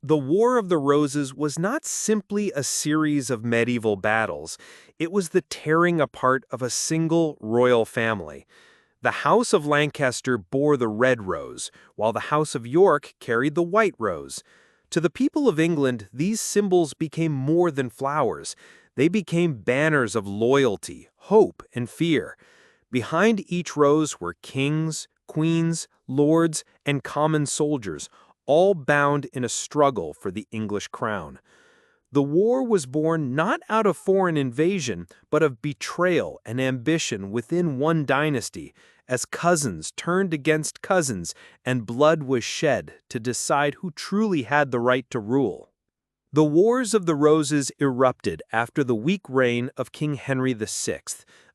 The War of the Roses was not simply a series of medieval battles. It was the tearing apart of a single royal family. The House of Lancaster bore the red rose, while the House of York carried the white rose. To the people of England, these symbols became more than flowers. They became banners of loyalty, hope, and fear. Behind each rose were kings, queens, lords, and common soldiers, all bound in a struggle for the English crown. The war was born not out of foreign invasion, but of betrayal and ambition within one dynasty, as cousins turned against cousins and blood was shed to decide who truly had the right to rule. The Wars of the Roses erupted after the weak reign of King Henry VI,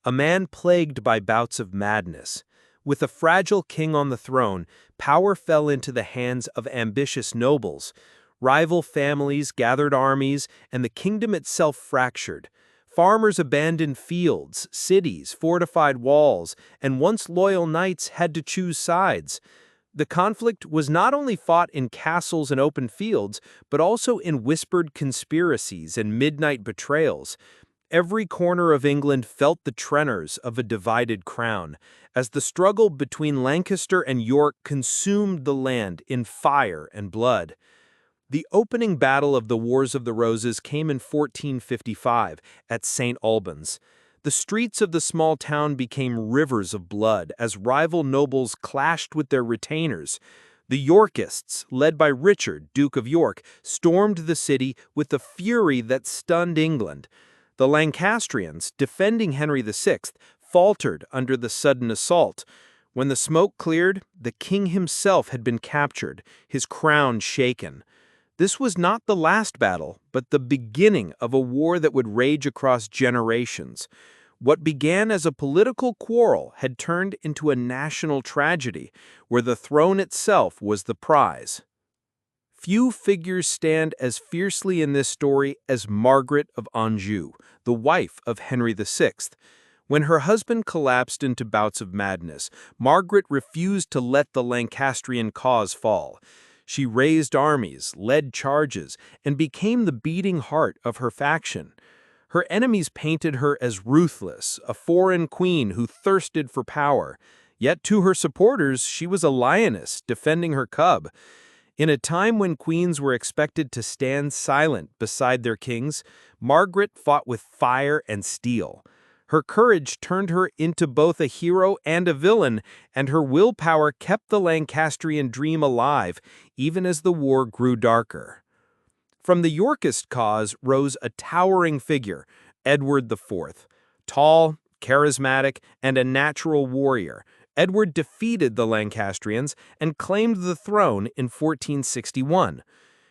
a man plagued by bouts of madness. With a fragile king on the throne, power fell into the hands of ambitious nobles. Rival families gathered armies, and the kingdom itself fractured. Farmers abandoned fields, cities, fortified walls, and once loyal knights had to choose sides. The conflict was not only fought in castles and open fields, but also in whispered conspiracies and midnight betrayals. Every corner of England felt the tremors of a divided crown, as the struggle between Lancaster and York consumed the land in fire and blood. The opening battle of the Wars of the Roses came in 1455 at St. Albans. The streets of the small town became rivers of blood as rival nobles clashed with their retainers. The Yorkists, led by Richard, Duke of York, stormed the city with a fury that stunned England. The Lancastrians, defending Henry VI, faltered under the sudden assault. When the smoke cleared, the king himself had been captured, his crown shaken. This was not the last battle, but the beginning of a war that would rage across generations. What began as a political quarrel had turned into a national tragedy, where the throne itself was the prize. Few figures stand as fiercely in this story as Margaret of Anjou, the wife of Henry VI. When her husband collapsed into bouts of madness, Margaret refused to let the Lancastrian cause fall. She raised armies, led charges, and became the beating heart of her faction. Her enemies painted her as ruthless, a foreign queen who thirsted for power. Yet to her supporters, she was a lioness defending her cub. In a time when queens were expected to stand silent beside their kings, Margaret fought with fire and steel. Her courage turned her into both a hero and a villain, and her willpower kept the Lancastrian dream alive, even as the war grew darker. From the Yorkist cause rose a towering figure, Edward IV. Tall, charismatic, and a natural warrior, Edward defeated the Lancastrians and claimed the throne in 1461.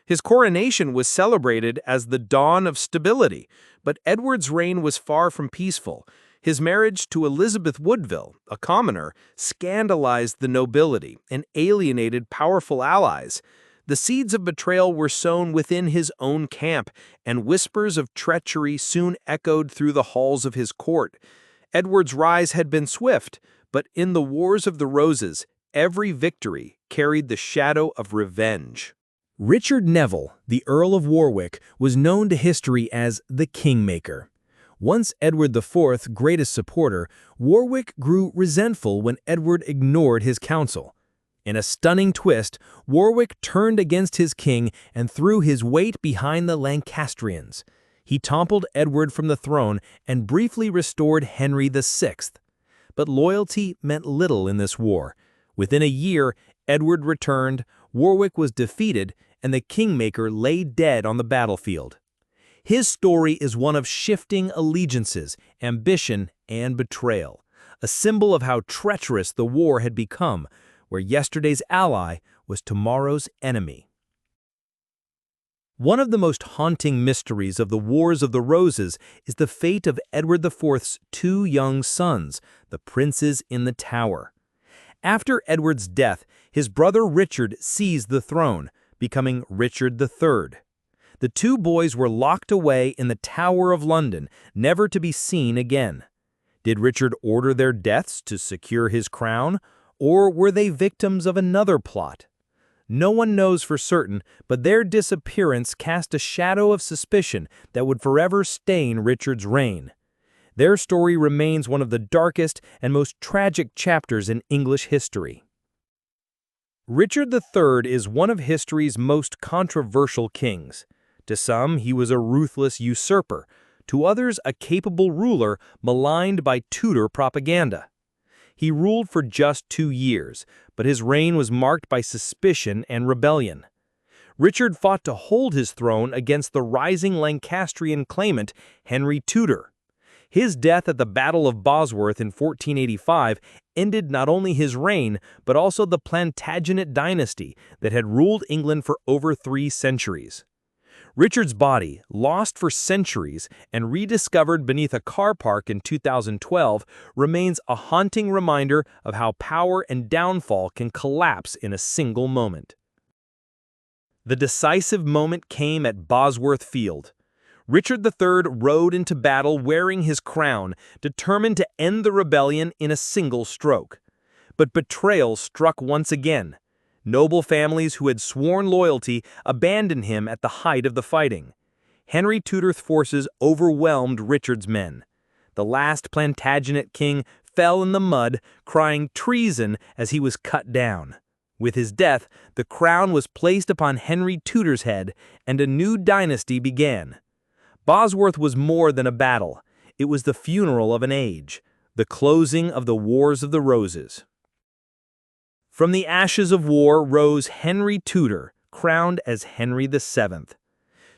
His coronation was celebrated as the dawn of stability, but Edward's reign was far from peaceful. His marriage to Elizabeth Woodville, a commoner, scandalized the nobility and alienated powerful allies. The seeds of betrayal were sown within his own camp, and whispers of treachery soon echoed through the halls of his court. Edward's rise had been swift, but in the Wars of the Roses, every victory carried the shadow of revenge. Richard Neville, the Earl of Warwick, was known to history as the Kingmaker. Once Edward IV's greatest supporter, Warwick grew resentful when Edward ignored his counsel. In a stunning twist, Warwick turned against his king and threw his weight behind the Lancastrians. He toppled Edward from the throne and briefly restored Henry VI. But loyalty meant little in this war. Within a year, Edward returned, Warwick was defeated, and the Kingmaker lay dead on the battlefield. His story is one of shifting allegiances, ambition, and betrayal, a symbol of how treacherous the war had become, where yesterday's ally was tomorrow's enemy. One of the most haunting mysteries of the Wars of the Roses is the fate of Edward IV's two young sons, the princes in the Tower. After Edward's death, his brother Richard seized the throne, becoming Richard III. The two boys were locked away in the Tower of London, never to be seen again. Did Richard order their deaths to secure his crown, or were they victims of another plot? No one knows for certain, but their disappearance cast a shadow of suspicion that would forever stain Richard's reign. Their story remains one of the darkest and most tragic chapters in English history. Richard III is one of history's most controversial kings. To some, he was a ruthless usurper. To others, a capable ruler maligned by Tudor propaganda. He ruled for just 2 years, but his reign was marked by suspicion and rebellion. Richard fought to hold his throne against the rising Lancastrian claimant, Henry Tudor. His death at the Battle of Bosworth in 1485 ended not only his reign, but also the Plantagenet dynasty that had ruled England for over 3 centuries. Richard's body, lost for centuries and rediscovered beneath a car park in 2012, remains a haunting reminder of how power and downfall can collapse in a single moment. The decisive moment came at Bosworth Field. Richard III rode into battle wearing his crown, determined to end the rebellion in a single stroke. But betrayal struck once again. Noble families who had sworn loyalty abandoned him at the height of the fighting. Henry Tudor's forces overwhelmed Richard's men. The last Plantagenet king fell in the mud, crying treason as he was cut down. With his death, the crown was placed upon Henry Tudor's head, and a new dynasty began. Bosworth was more than a battle. It was the funeral of an age, the closing of the Wars of the Roses. From the ashes of war rose Henry Tudor, crowned as Henry VII.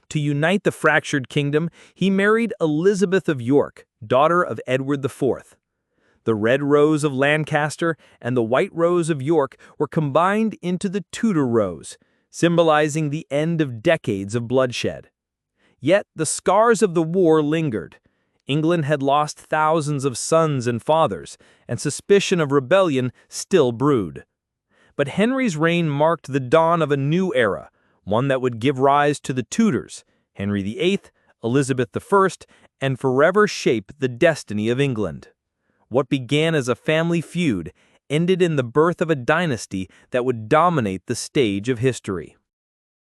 To unite the fractured kingdom, he married Elizabeth of York, daughter of Edward IV. The red rose of Lancaster and the white rose of York were combined into the Tudor rose, symbolizing the end of decades of bloodshed. Yet the scars of the war lingered. England had lost thousands of sons and fathers, and suspicion of rebellion still brewed. But Henry's reign marked the dawn of a new era, one that would give rise to the Tudors, Henry VIII, Elizabeth I, and forever shape the destiny of England. What began as a family feud ended in the birth of a dynasty that would dominate the stage of history.